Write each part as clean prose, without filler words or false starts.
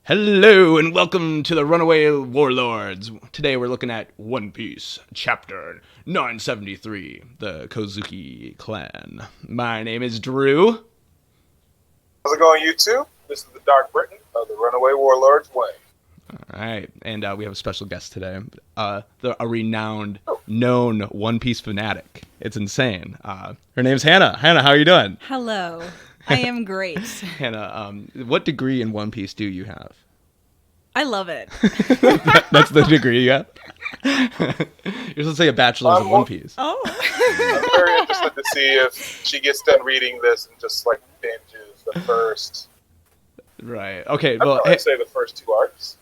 Hello and welcome to the Runaway Warlords. Today we're looking at One Piece, chapter 973, the Kozuki clan. My name is Drew. How's it going, YouTube? This is the Dark Britain of the Runaway Warlords Way. Alright, and we have a special guest today, a renowned, known One Piece fanatic. It's insane. Her name's Hannah. Hannah, how are you doing? Hello. I am great. Hannah, what degree in One Piece do you have? I love it. That's the degree you have? You're supposed to say a bachelor's in One Piece. Oh. I'm very interested to see if she gets done reading this and just like binges the first. Right. Okay. I'd Well, probably say the first two arcs.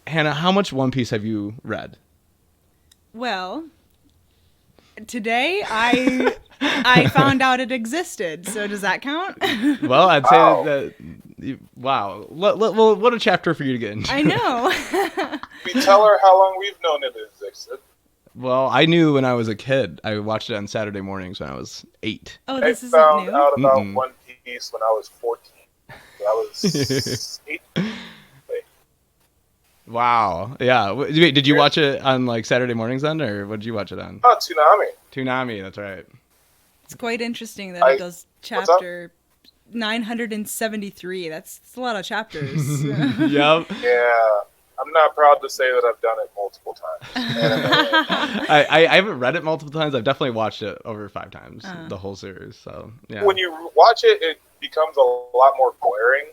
Hannah, how much One Piece have you read? Well, today I found out it existed. So does that count? Well, I'd say Wow. that. Wow. Well, what a chapter for you to get into. I know. We tell her how long we've known it existed. Well, I knew when I was a kid. I watched it on Saturday mornings when I was 8. Oh, I this isn't found new. out about Mm-mm. One Piece when I was 14. So I was 8. Wow. Yeah. Wait, did you watch it on like Saturday mornings then, or what did you watch it on? Oh, Toonami. Toonami. That's right. It's quite interesting that it does chapter 973. That's a lot of chapters. Yep. Yeah. I'm not proud to say that I've done it multiple times. I haven't read it multiple times. I've definitely watched it over 5 times, the whole series. So yeah. When you watch it, it becomes a lot more glaring.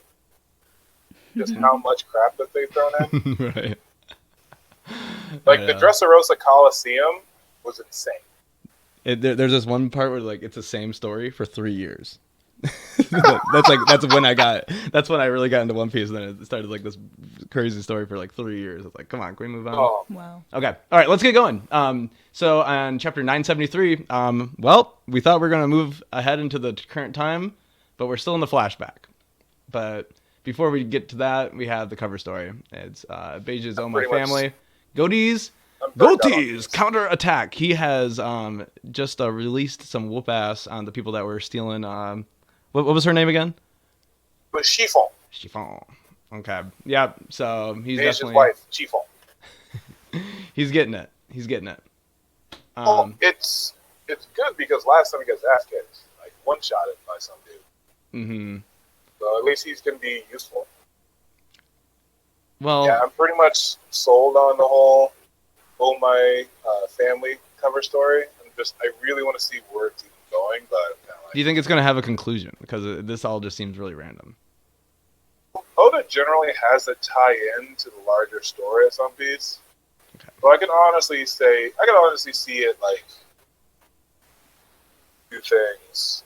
Just how much crap that they've thrown in. Right. Like the Dressrosa Coliseum was insane. There's this one part where like it's the same story for 3 years. that's when I really got into One Piece, and then it started like this crazy story for like 3 years. It's like, come on, can we move on? Oh, Wow. Okay, all right, let's get going. So on chapter 973, well, we thought we were gonna move ahead into the current time, but we're still in the flashback. But before we get to that, we have the cover story. It's Beige's Oh My pretty much- Family. Goatees. I'm burned out on Goatees this. counter attack. He has just released some whoop ass on the people that were stealing. What was her name again? But Chiffon, Chiffon. Okay. Yeah. So he's Asia's definitely wife, Chiffon. he's getting it. He's getting it. Well, it's good because last time he got his ass kicked, like one shot it by some dude. Mm-hmm. So at least he's gonna be useful. Well, Yeah, I'm pretty much sold on the whole Oh My Family cover story. I really want to see where it's even going, but I'm kind of like, do you think it's gonna have a conclusion? Because this all just seems really random. Oda generally has a tie-in to the larger story of One Piece. Okay. So I can honestly see it like two things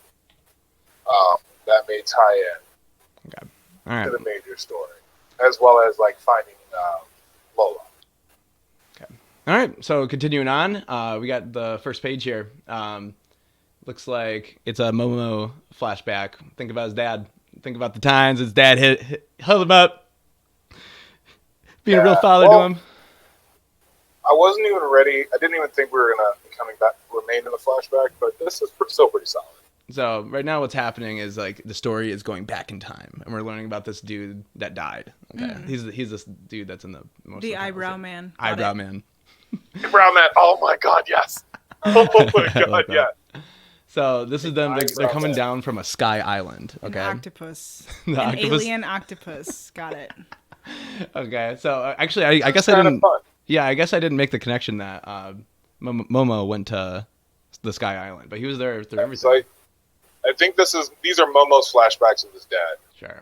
that may tie in Okay. All right. to the major story, as well as like finding Lola. All right. So continuing on, we got the first page here. Looks like it's a Momo flashback. Think about his dad. Think about the times his dad held him up, being a real father to him. I wasn't even ready. I didn't even think we were gonna be coming back, remain in the flashback, but this is still pretty solid. So right now what's happening is like the story is going back in time, and we're learning about this dude that died. Okay, he's this dude that's in the most The of the eyebrow comics. man. Got Eyebrow it. man. Brown man, oh my god, yes. Oh my I god, like yeah. that. So this is them. They're coming down from a sky island. An Okay. octopus. The An octopus. alien octopus. Got it. Okay. So actually, I guess I Kind of didn't. fun. Yeah, I guess I didn't make the connection that Momo went to the Sky Island, but he was there through everything. So I think these are Momo's flashbacks of his dad. Sure.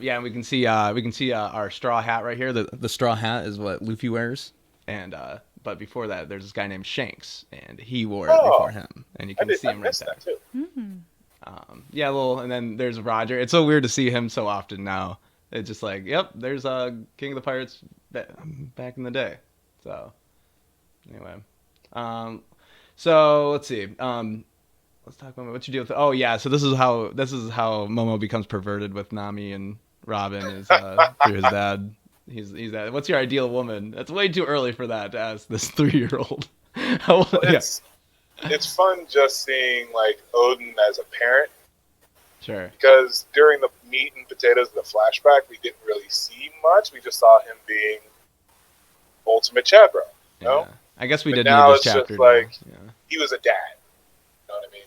Yeah, and we can see our straw hat right here. The straw hat is what Luffy wears, and but before that, there's this guy named Shanks, and he wore it Oh. before him, and you I can see I him right missed there. that too. Yeah, and then there's Roger. It's so weird to see him so often now. It's just like, yep, there's King of the Pirates back in the day. So anyway, so let's see. Let's talk about what you deal with. Oh yeah, so this is how Momo becomes perverted with Nami and Robin is through his dad. He's that. What's your ideal woman? That's way too early for that to ask this 3-year-old. It's fun just seeing like Odin as a parent Sure. Because during the meat and potatoes of the flashback, we didn't really see much. We just saw him being ultimate Chad bro. You know? I guess we But did now need this it's chapter. just like yeah. he was a dad. You know what I mean?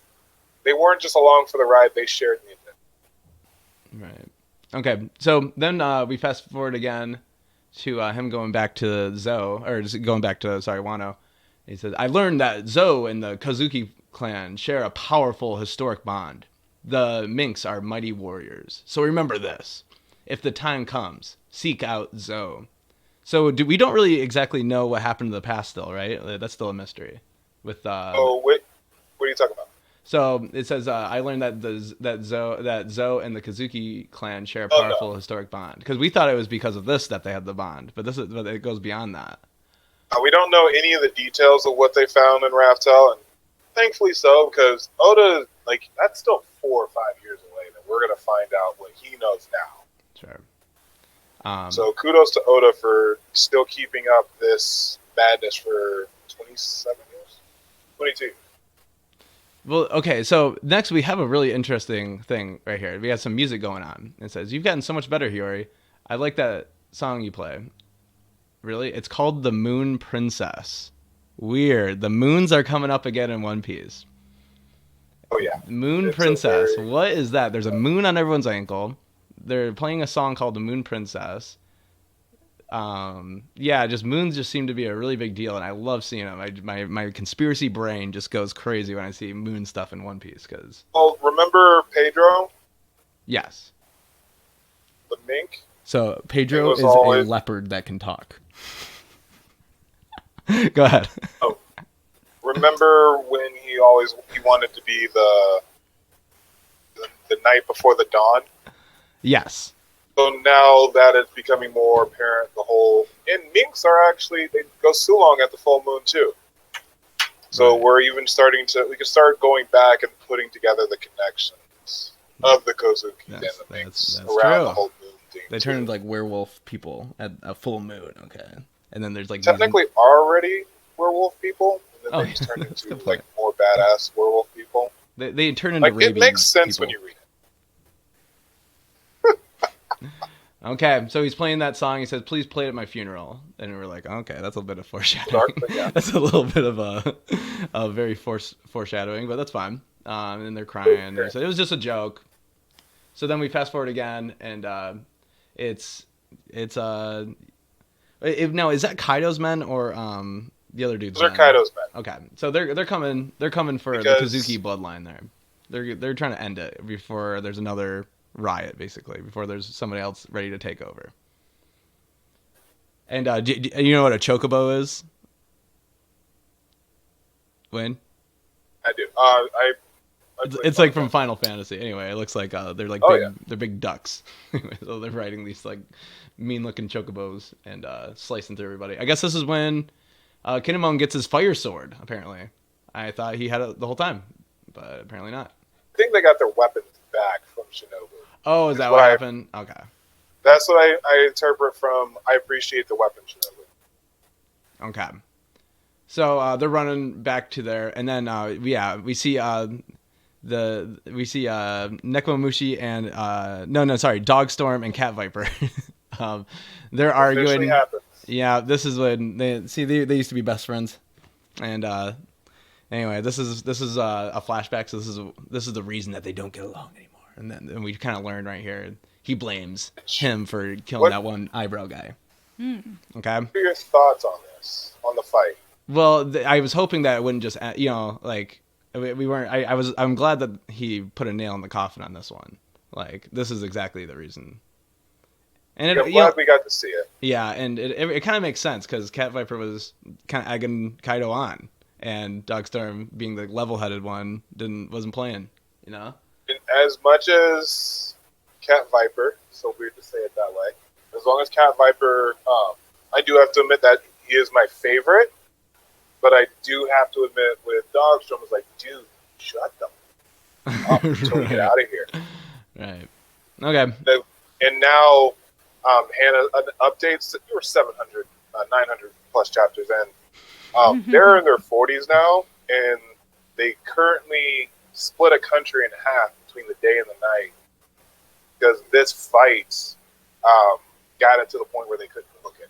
They weren't just along for the ride; they shared the adventure. Right. Okay. So then we fast forward again to him going back to Zoe, or going back to Wano. He says, "I learned that Zoe and the Kazuki clan share a powerful historic bond. The Minks are mighty warriors. So remember this: if the time comes, seek out Zoe." So we don't really exactly know what happened to the past still, right? That's still a mystery. With Oh, what are you talking about? So it says, I learned that Zoe and the Kazuki clan share a Oh, powerful no. historic bond. Because we thought it was because of this that they had the bond, but it goes beyond that. We don't know any of the details of what they found in Raftel, and thankfully so, because Oda, like, that's still 4 or 5 years away, and we're going to find out what he knows now. Sure. So kudos to Oda for still keeping up this madness for 27 years? 22. Well, okay, so next we have a really interesting thing right here. We got some music going on. It says, "You've gotten so much better, Hiyori. I like that song you play." Really? It's called The Moon Princess. Weird. The moons are coming up again in One Piece. Oh, yeah. Moon It's Princess. very... What is that? There's a moon on everyone's ankle. They're playing a song called The Moon Princess. Yeah, just moons just seem to be a really big deal, and I love seeing them. My conspiracy brain just goes crazy when I see moon stuff in One Piece. Well, remember Pedro? Yes. The mink? So Pedro is always... a leopard that can talk. Go ahead. Oh, remember when he wanted to be the night before the dawn? Yes. So now that it's becoming more apparent, and minks are actually, they go Sulong at the full moon too. So right. we're even we can start going back and putting together the connections of the Kozuki and the minks around true. The whole moon thing. They turn into like werewolf people at a full moon, okay. And then there's like technically already werewolf people, and then they just turn into like more badass werewolf people. They turn into like it makes sense people. When you read it. Okay, so he's playing that song. He says, "Please play it at my funeral." And we're like, okay, that's a bit of foreshadowing. Dark, but yeah. That's a little bit of a very foreshadowing, but that's fine. And they're crying. Okay. So it was just a joke. So then we fast forward again, and now is that Kaido's men or the other dude's men? Those are Kaido's men. Okay, so they're coming for the Kazuki bloodline there. They're trying to end it before there's another riot, basically, before there's somebody else ready to take over. And do you know what a chocobo is? Wayne? I do. It's like from Final Fantasy. Anyway, it looks like they're like they're big ducks. So they're riding these like mean-looking chocobos and slicing through everybody. I guess this is when Kinemon gets his fire sword. Apparently, I thought he had it the whole time, but apparently not. I think they got their weapons back from Shinobu. Oh, is that what happened? Okay. That's what I interpret from I appreciate the weapon, Shinobu. Okay. So they're running back to there, and then we see Nekomamushi and Dogstorm and Cat Viper. They're arguing. Happens. Yeah, this is when they used to be best friends, and anyway, this is a flashback. So this is the reason that they don't get along anymore. And we kind of learn right here. He blames him for killing that one eyebrow guy. Okay. What are your thoughts on this? On the fight? Well, I was hoping that it wouldn't just, like we weren't. I'm glad that he put a nail in the coffin on this one. Like this is exactly the reason. And I'm glad we got to see it. Yeah, and it kind of makes sense because Cat Viper was kind of egging Kaido on, and Dogstorm, being the level-headed one, wasn't playing. You know. And as much as Cat Viper, so weird to say it that way, as long as Cat Viper, I do have to admit that he is my favorite, but I do have to admit with Dogstorm, was like, dude, shut them up until we get out of here. Right. Okay. And now, Hannah, updates, there were 700, 900 plus chapters in. They're in their 40s now, and they currently split a country in half between the day and the night because this fight got it to the point where they couldn't look at it.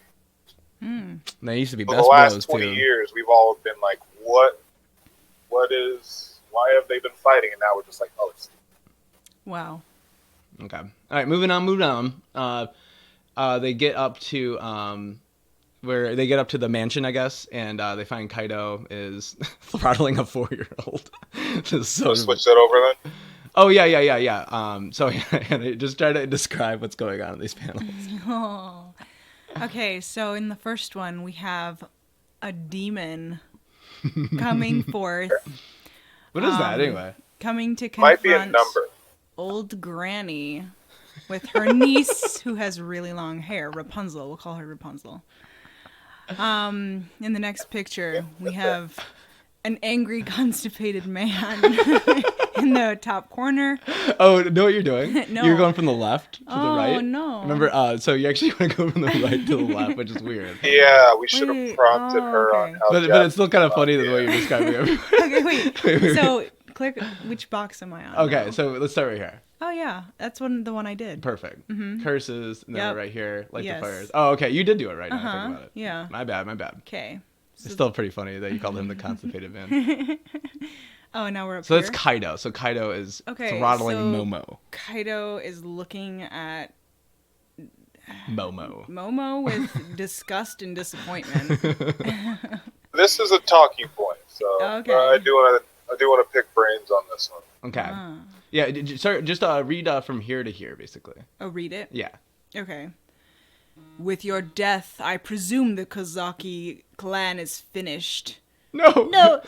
They used to be For best the last bros 20 too. years, we've all been like, why have they been fighting? And now we're just like, oh, it's Wow. Okay. All right, moving on. They get up to where they get up to the mansion, I guess, and they find Kaido is throttling a 4-year-old. So switch that over then. Oh yeah. So they just try to describe what's going on in these panels. Oh. Okay, so in the first one, we have a demon coming forth. What is that anyway? Coming to Might be a confront number. old granny with her niece who has really long hair, Rapunzel. We'll call her Rapunzel. In the next picture, we have an angry, constipated man in the top corner. Oh, know what you're doing? No. You're going from the left to the right. Oh, no. Remember, so you actually want to go from the right to the left, which is weird. Yeah, we should Wait, have prompted oh, her okay. on how. But it's still kind of funny the way you're describing it. Okay, wait. So click, which box am I on? Okay, now? so let's start right here. Oh, yeah. That's the one I did. Perfect. Curses, and then Yep. right here, light Yes. the fires. Oh, okay, you did do it right now. I think about it. Yeah. My bad. Okay. It's still pretty funny that you called him the constipated man. Oh, now we're up So here. that's Kaido. So Kaido is Okay, throttling so- Momo. Kaido is looking at Momo. Momo with disgust and disappointment. This is a talking point, so Okay. I do want to pick brains on this one. Okay. Ah. Yeah, sorry, just read from here to here, basically. Oh, read it? Yeah. Okay. With your death, I presume the Kozaki clan is finished. No! No!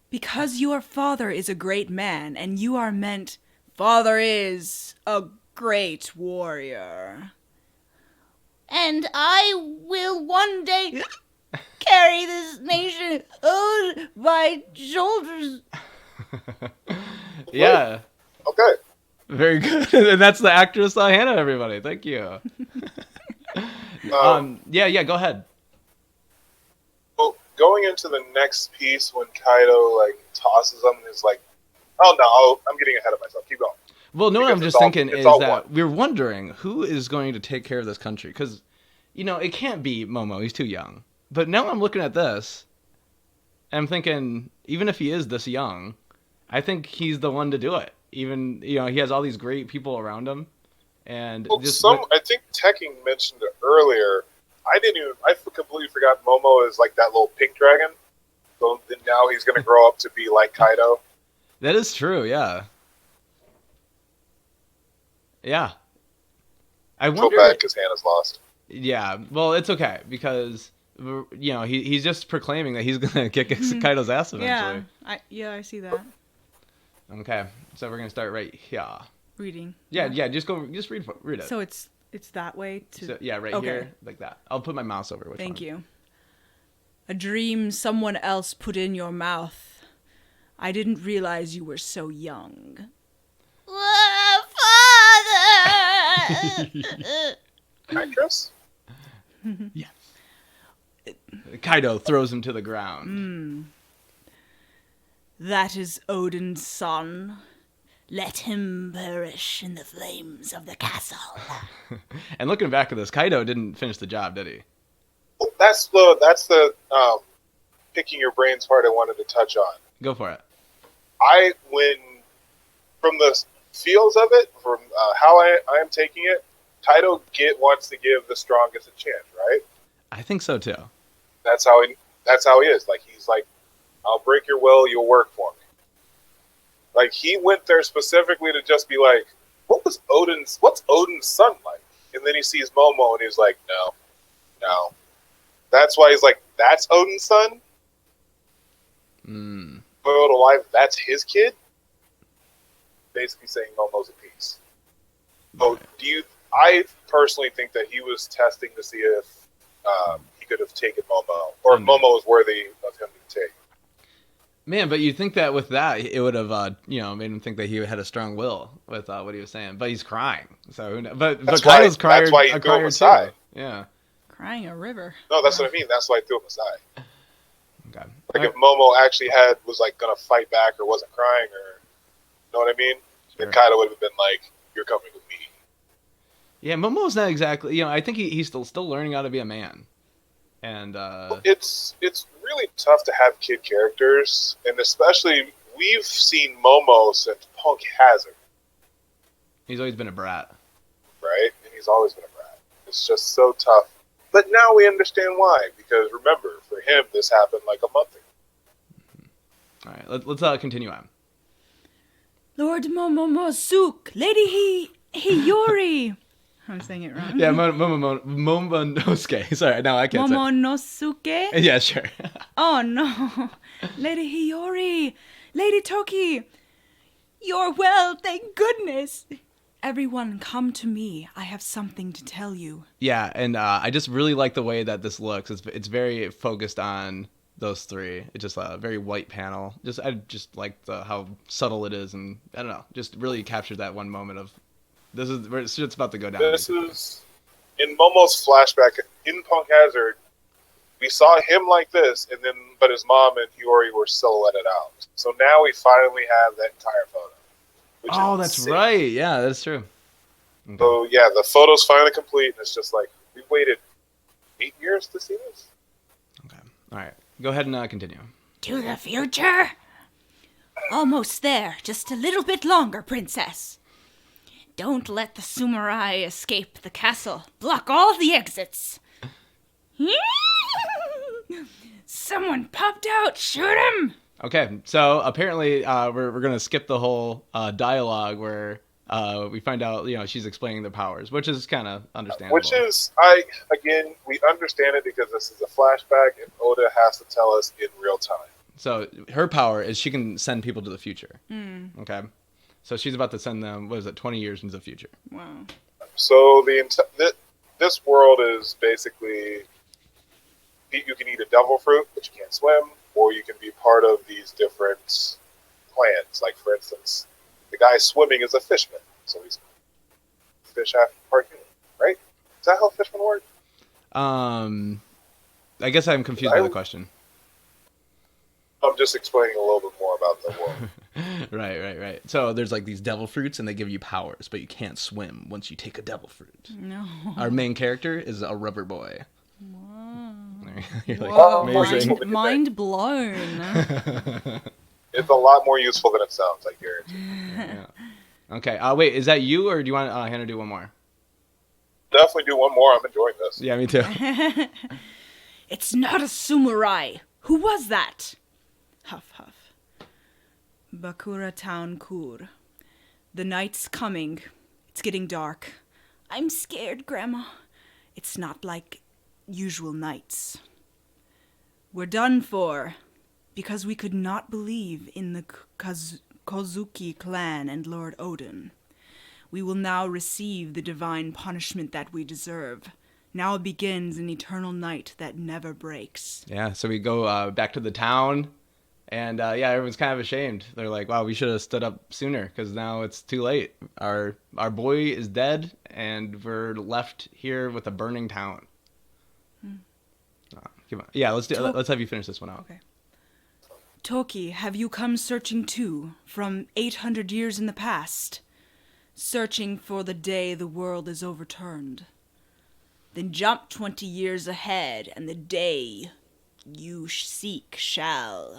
Because your father is a great man, and you are meant... Father is a great warrior. And I will one day carry this nation on my shoulders. Yeah. Okay. Very good. And that's the actress Hannah, everybody. Thank you. Yeah, go ahead. Well, going into the next piece when Kaido like tosses them and is like, "Oh no, I'm getting ahead of myself. Keep going." Well, no, what I'm Because just it's all- thinking it's is all that one. we're wondering who is going to take care of this country. Because, it can't be Momo. He's too young. But now I'm looking at this, and I'm thinking, even if he is this young, I think he's the one to do it. Even, he has all these great people around him. And Well, just I think Tekking mentioned it earlier. I completely forgot Momo is like that little pink dragon. So then now he's going to grow up to be like Kaido. that is true, yeah. Yeah. I Feel wonder... bad because Hannah's lost. Yeah, well, it's okay, because, he's just proclaiming that he's going to kick Kaido's ass eventually. I see that. Okay, so we're going to start right here. Reading. Yeah, just read it. So it's that way to... So, yeah, right Okay. here, like that. I'll put my mouse over. Thank you. A dream someone else put in your mouth. I didn't realize you were so young. Father! Actress? Yes. Kaido throws him to the ground. That is Odin's son. Let him perish in the flames of the castle. And looking back at this, Kaido didn't finish the job, did he? Well, that's the picking your brains part I wanted to touch on. Go for it. From the feels of it, from how I am taking it, Kaido wants to give the strongest a chance, right? I think so, too. That's how he is. Like, he's like, I'll break your will, you'll work for me. Like, he went there specifically to just be like, what's Odin's son like? And then he sees Momo and he's like, no. That's why he's like, that's Odin's son? Boiled alive, that's his kid? Basically saying Momo's a piece. So I personally think that he was testing to see if he could have taken Momo, or if Momo was worthy of him to take. Man, but you'd think that with that, it would have, made him think that he had a strong will with what he was saying. But he's crying. So, but Kaido's crying. That's why he threw him aside. Yeah. Crying a river. No, that's what I mean. That's why I threw him aside. Okay. Like, if Momo actually was like gonna fight back or wasn't crying or know what I mean? Sure. Then Kaido would have been like, "You're coming with me." Yeah, Momo's not exactly. I think he's still learning how to be a man, and It's really tough to have kid characters, and especially we've seen Momo since Punk Hazard, he's always been a brat. right? And he's always been a brat. It's just so tough. But now we understand why, because remember, for him, this happened like a month ago. All right, let's continue on. Lord Momomosuke, Lady Hiyori. I'm saying it wrong. Yeah, Momonosuke. Sorry, no, I can't say. Momonosuke? Yeah, sure. Oh no. Lady Hiyori, Lady Toki, you're well, thank goodness. Everyone, come to me. I have something to tell you. Yeah, and I just really like the way that this looks. It's very focused on those three. It's just a very white panel. I just like how subtle it is, and I don't know, just really captured that one moment of this is where it's about to go down. This is in Momo's flashback in Punk Hazard. We saw him like this, but his mom and Hiyori were silhouetted out. So now we finally have that entire photo. Which is That's insane. right. Yeah, that's true. Okay. So yeah, the photo's finally complete, and it's just like we waited 8 years to see this. Okay. All right. Go ahead and continue. To the future? Almost there. Just a little bit longer, princess. Don't let the samurai escape the castle. Block all the exits. Someone popped out. Shoot him. Okay. So apparently, we're gonna skip the whole dialogue where we find out she's explaining the powers, which is kind of understandable. Which is, we understand it because this is a flashback, and Oda has to tell us in real time. So her power is she can send people to the future. Okay. So she's about to send them, 20 years into the future. Wow. So this world is basically, you can eat a devil fruit, but you can't swim, or you can be part of these different clans. Like, for instance, the guy swimming is a fishman, so he's fish half part human, right? Is that how fishmen work? I guess I'm confused by the question. I'm just explaining a little bit more about the world. Right. So there's like these devil fruits, and they give you powers, but you can't swim once you take a devil fruit. No. Our main character is a rubber boy. Wow. You're like, Whoa. amazing. Mind blown. It's a lot more useful than it sounds, I guarantee. Yeah. Okay. Wait, is that you, or do you want Hannah to do one more? Definitely do one more. I'm enjoying this. Yeah, me too. It's not a samurai. Who was that? Huff, huff. Bakura Town Kur. The night's coming. It's getting dark. I'm scared, Grandma. It's not like usual nights. We're done for, because we could not believe in the Kozuki clan and Lord Odin. We will now receive the divine punishment that we deserve. Now begins an eternal night that never breaks. Yeah, so we go back to the town, and everyone's kind of ashamed. They're like, wow, we should have stood up sooner, because now it's too late. Our boy is dead, and we're left here with a burning town. Come on. Yeah, let's have you finish this one out. Okay. Toki, have you come searching too, from 800 years in the past? Searching for the day the world is overturned. Then jump 20 years ahead, and the day you seek shall.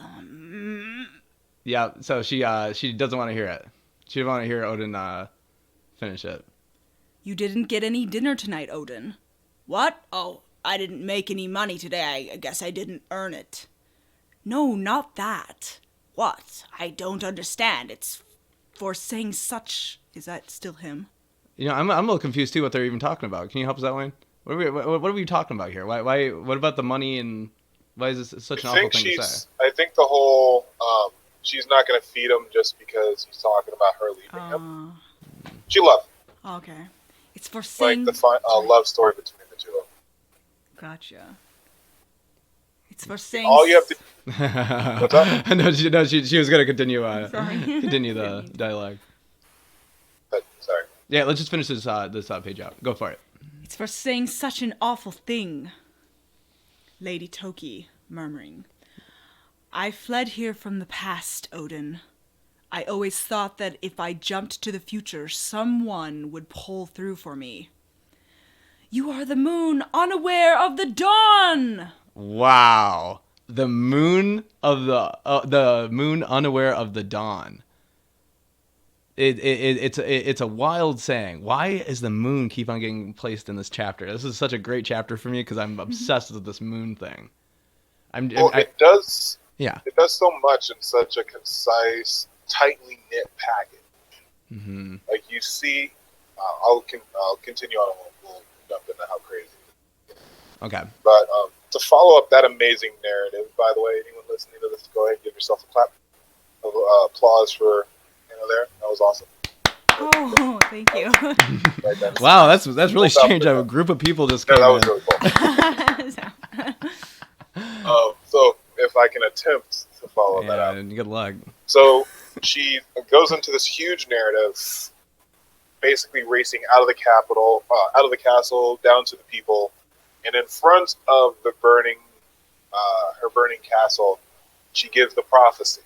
Yeah, so she doesn't want to hear it. She doesn't want to hear Odin finish it. You didn't get any dinner tonight, Odin. What? Oh, I didn't make any money today. I guess I didn't earn it. No, not that. What? I don't understand. It's for saying such... Is that still him? I'm a little confused too what they're even talking about. Can you help us out, Wayne? What are we talking about here? Why? What about the money, and why is this such an awful thing to say? I think the whole she's not going to feed him just because he's talking about her leaving him. She loved him. Okay. It's for saying... Like the love story between the two of them. Gotcha. It's for saying... All you have to... What's up? No, she was going to continue Sorry. continue the dialogue. Sorry. Yeah, let's just finish this page out. Go for it. It's for saying such an awful thing. Lady Toki, murmuring. I fled here from the past, Odin. I always thought that if I jumped to the future, someone would pull through for me. You are the moon, unaware of the dawn! Wow. The moon unaware of the dawn. It's a wild saying. Why is the moon keep on getting placed in this chapter? This is such a great chapter for me because I'm obsessed with this moon thing. Well, it does. Yeah. It does so much in such a concise, tightly knit package. Mm-hmm. Like you see, I'll continue on. And we'll jump into how crazy. Okay. But to follow up that amazing narrative, by the way, anyone listening to this, go ahead and give yourself a clap of applause for there. That was awesome. Oh, thank you. Right, wow, that's really strange. A group of people just came that was in. really cool. So if I can attempt to follow that up. Good luck. So she goes into this huge narrative, basically racing out of the capital, out of the castle, down to the people, and in front of the her burning castle, she gives the prophecy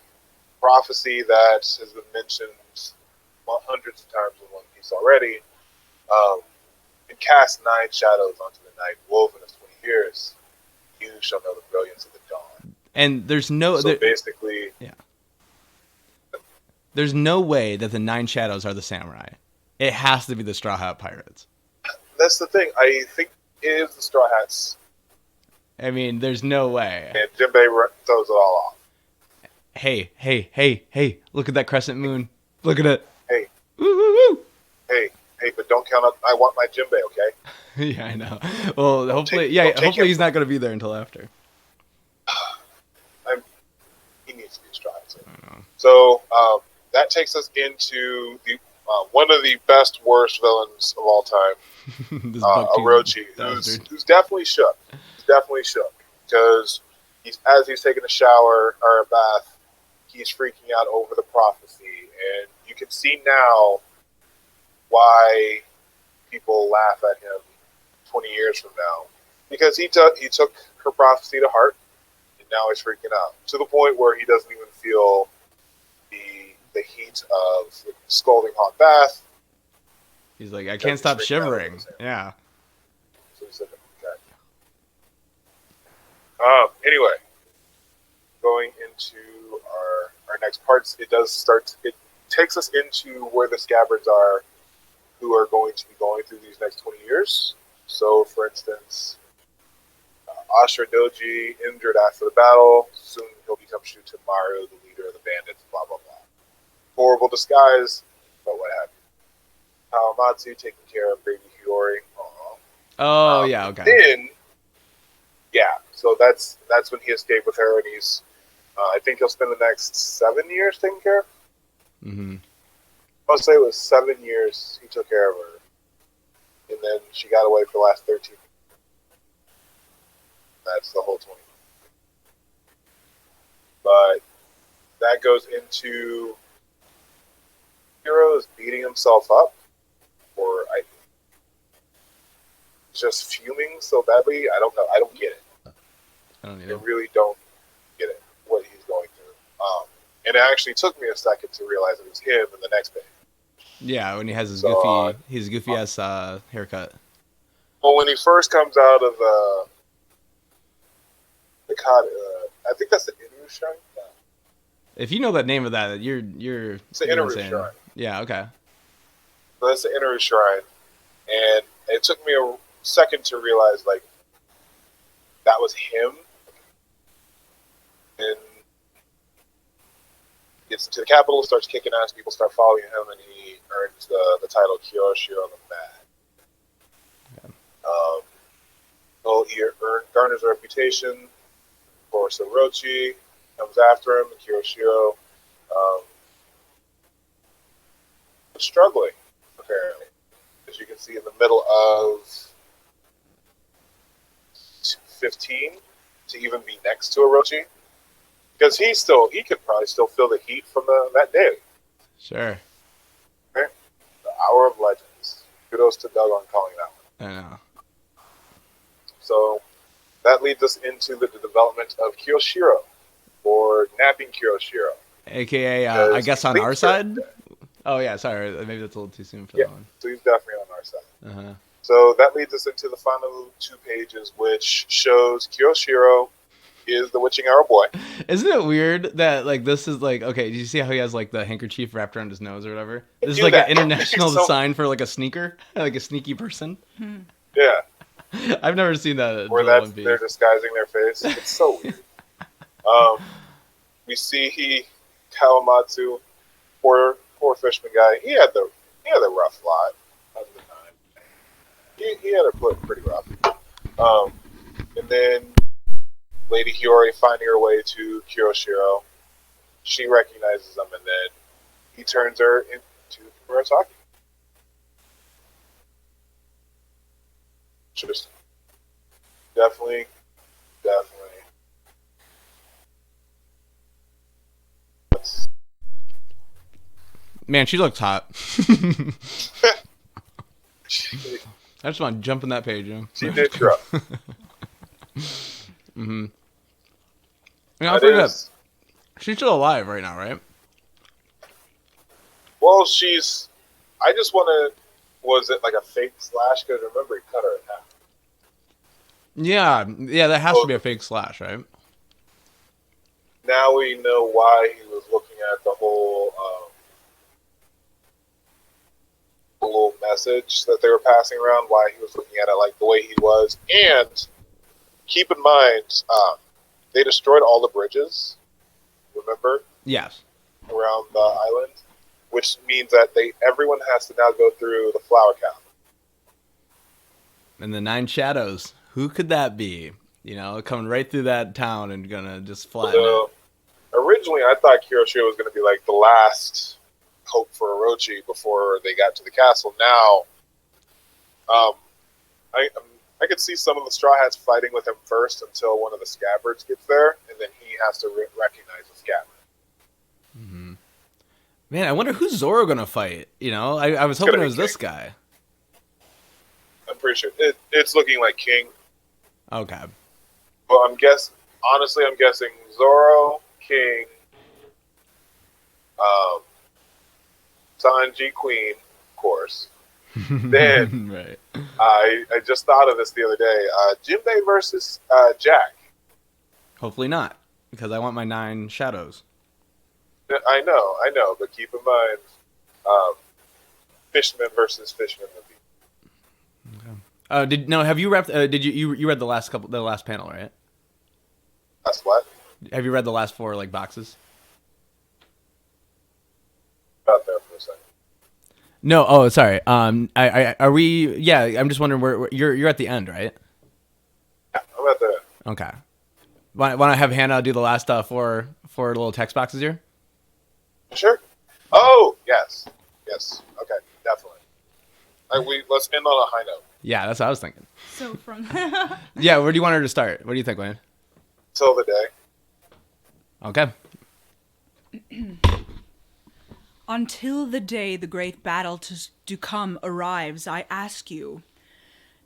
that has been mentioned hundreds of times in One Piece already, and cast 9 shadows onto the night, woven as 20 years. You shall know the brilliance of the dawn. And there's no... So basically... Yeah. There's no way that the 9 shadows are the samurai. It has to be the Straw Hat Pirates. That's the thing. I think it is the Straw Hats. I mean, there's no way. And Jinbei throws it all off. Hey, look at that crescent moon. Look at it. Hey. Woo, woo, woo. Hey, but don't count on... I want my Jinbei, okay? Yeah, I know. Well, hopefully he's not going to be there until after. He needs to be Straw Hats. So, that takes us into the one of the best, worst villains of all time, Orochi, who's definitely shook. He's definitely shook because as he's taking a shower or a bath, he's freaking out over the prophecy, and you can see now why people laugh at him 20 years from now, because he took her prophecy to heart, and now he's freaking out to the point where he doesn't even feel the heat of the scalding hot bath. He's like, I can't stop shivering. Yeah. So he said, okay. Anyway, going into our next parts, it takes us into where the scabbards are, who are going to be going through these next 20 years. So, for instance, Ashura Doji injured after the battle. Soon he'll become Shutamaru, the leader of the bandits, blah, blah, blah. Horrible disguise, but what have you. Kawamatsu taking care of baby Hiyori. Oh, yeah, okay. Then, so that's when he escaped with her, and he's, I think he'll spend the next 7 years taking care of her. Mm-hmm. I'll say it was 7 years he took care of her. And then she got away for the last 13. That's the whole 20. But that goes into Hiro is beating himself up, or just fuming so badly. I don't know. I don't get it. I don't I either. really don't get it, what he's going through. And it actually took me a second to realize it was him in the next page. Yeah, when he has his goofy ass haircut. Well, when he first comes out of the I think that's the Inu Shrine. No. If you know that name of that, you're It's the Inu Shrine. Yeah, okay. So that's the Inu Shrine, and it took me a second to realize that was him. And gets to the capital, starts kicking ass, people start following him, and he earns the title Kyoshiro the Mad. Okay. He garners a reputation for Orochi, comes after him, and Kyoshiro was struggling, apparently. As you can see in the middle of 15 to even be next to Orochi. Because he could probably still feel the heat from that day. Sure. Right? The Hour of Legends. Kudos to Doug on calling that one. I know. So that leads us into the development of Kyoshiro, or Napping Kyoshiro. AKA, I Because guess he on our thinks they're side. dead. Oh yeah, sorry, maybe that's a little too soon for Yeah, that one. so he's definitely on our side. Uh-huh. So that leads us into the final 2 pages, which shows Kiyoshiro is the witching hour boy. Isn't it weird that like this is like okay? Did you see how he has like the handkerchief wrapped around his nose or whatever? This is Do like that. an international So- sign for like a sneaker, like a sneaky person. Yeah, I've never seen that. where until that's One Piece. they're disguising their face. It's so weird. We see Kawamatsu, poor fisherman guy. He had the rough lot at the time. He had it pretty rough. And then Lady Hiyori finding her way to Kiyoshiro. She recognizes him, and then he turns her into Murasaki. Just definitely. Man, she looks hot. She I just want to jump in that page. You know? did drop. Mm-hmm. Yeah, I That forget. is- She's still alive right now, right? Well, I just want to. Was it like a fake slash? Because remember, he cut her in half. Yeah, that has to be a fake slash, right? Now we know why he was looking at the whole little message that they were passing around. Why he was looking at it like the way he was, and keep in mind, they destroyed all the bridges. Remember, Yes. around the island, which means that everyone has to now go through the flower cap. And the 9 shadows. Who could that be? You know, coming right through that town and gonna just flatten So, originally, I thought Kiyoshiro was going to be like the last hope for Orochi before they got to the castle. Now, I could see some of the Straw Hats fighting with him first until one of the scabbards gets there, and then he has to recognize the scabbard. it. Mm-hmm. Man, I wonder who's Zoro gonna fight. You know, I was hoping it gonna be was this King. guy. I'm pretty sure it's looking like King. Okay. Well, I'm guessing Zoro, King, Sanji, Queen, of course. Then right. I just thought of this the other day. Jinbei versus Jack. Hopefully not, because I want my 9 shadows. I know, but keep in mind, Fishman versus Fishman would be. Have you read? Did you read the last panel, right? That's what? Have you read the last 4 like boxes? Out there for a second. No. Oh, sorry. Are we? Yeah. I'm just wondering where you're at the end, right? Yeah, I'm at the. Okay. Want to have Hannah do the last 4 little text boxes here? Sure. Oh, yes. Okay, definitely. Let's end on a high note. Yeah, that's what I was thinking. So from Yeah, where do you want her to start? What do you think, Wayne? Till the day. Okay. Until the day the great battle to come arrives, I ask you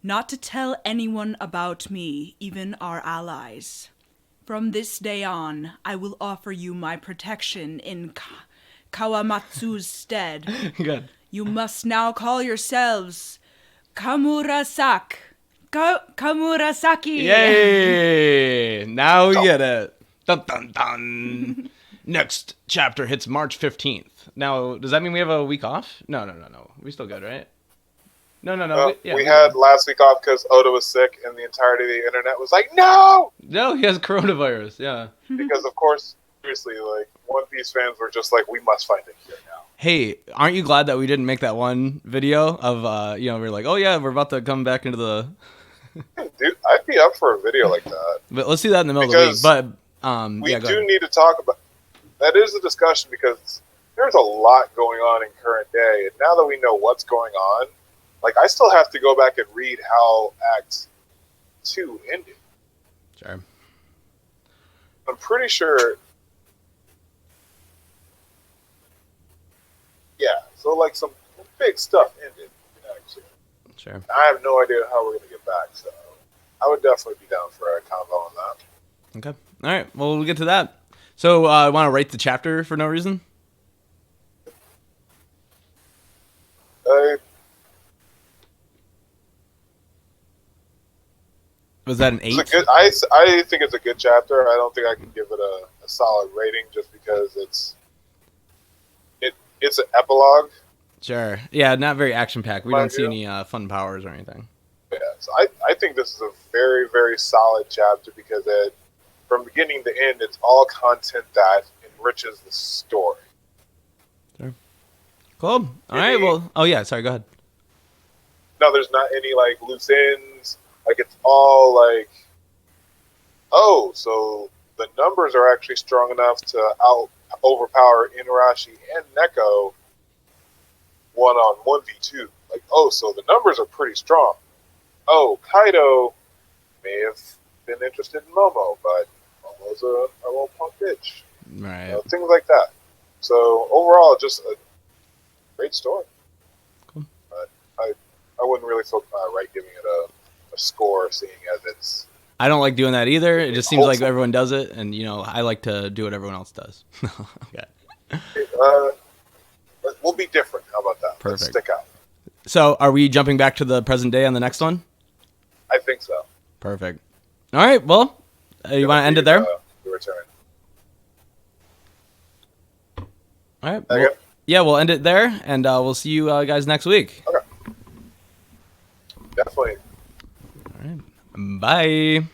not to tell anyone about me, even our allies. From this day on, I will offer you my protection in Kawamatsu's stead. Good. You must now call yourselves Kamurasaki. Yay! Now we get it. Dun dun dun. Next chapter hits March 15th. Now, does that mean we have a week off? No. We still good, right? No. We had last week off because Oda was sick, and the entirety of the internet was like, "No!" No, he has coronavirus. Yeah. Because of course, seriously, like One Piece fans were just like, "We must find it here now." Hey, aren't you glad that we didn't make that one video of we're like, oh yeah, we're about to come back into the. Dude, I'd be up for a video like that. But let's do that in the middle Because of the week. But We yeah, go ahead. need to talk about that. Is a discussion because there's a lot going on in current day, and now that we know what's going on, like I still have to go back and read how Act 2 ended. Sure. I'm pretty sure. Yeah, so like some big stuff ended in Act 2. Sure. I have no idea how we're gonna get back, so I would definitely be down for a combo on that. Okay. All right. Well, we'll get to that. So I want to rate the chapter for no reason. Uh, Was that an it's a 8? good. I think it's a good chapter. I don't think I can give it a solid rating just because it's an epilogue. Sure. Yeah, not very action packed. We My don't see view. any fun powers or anything. Yeah, so I think this is a very, very solid chapter because from beginning to end, it's all content that enriches the story. Cool. All right. Well. Oh yeah. Sorry. Go ahead. No, there's not any like loose ends. Like it's all like, oh, so the numbers are actually strong enough to overpower Inarashi and Neko 1-on-1v2. Like, oh, so the numbers are pretty strong. Oh, Kaido may have been interested in Momo, but Momo's a little punk bitch. Right. Things like that. So overall, just a great story. Cool. But I wouldn't really feel right giving it a score, seeing as it's. I don't like doing that either. It just seems like wholesome. everyone does it, and I like to do what everyone else does. Okay. We'll be different. How about that? Perfect. Let's stick out. So, are we jumping back to the present day on the next one? I think so. Perfect. All right. Well, you want to end it there? The return. All right. Okay. Well, yeah, we'll end it there, and we'll see you guys next week. Okay. Definitely. All right. Bye.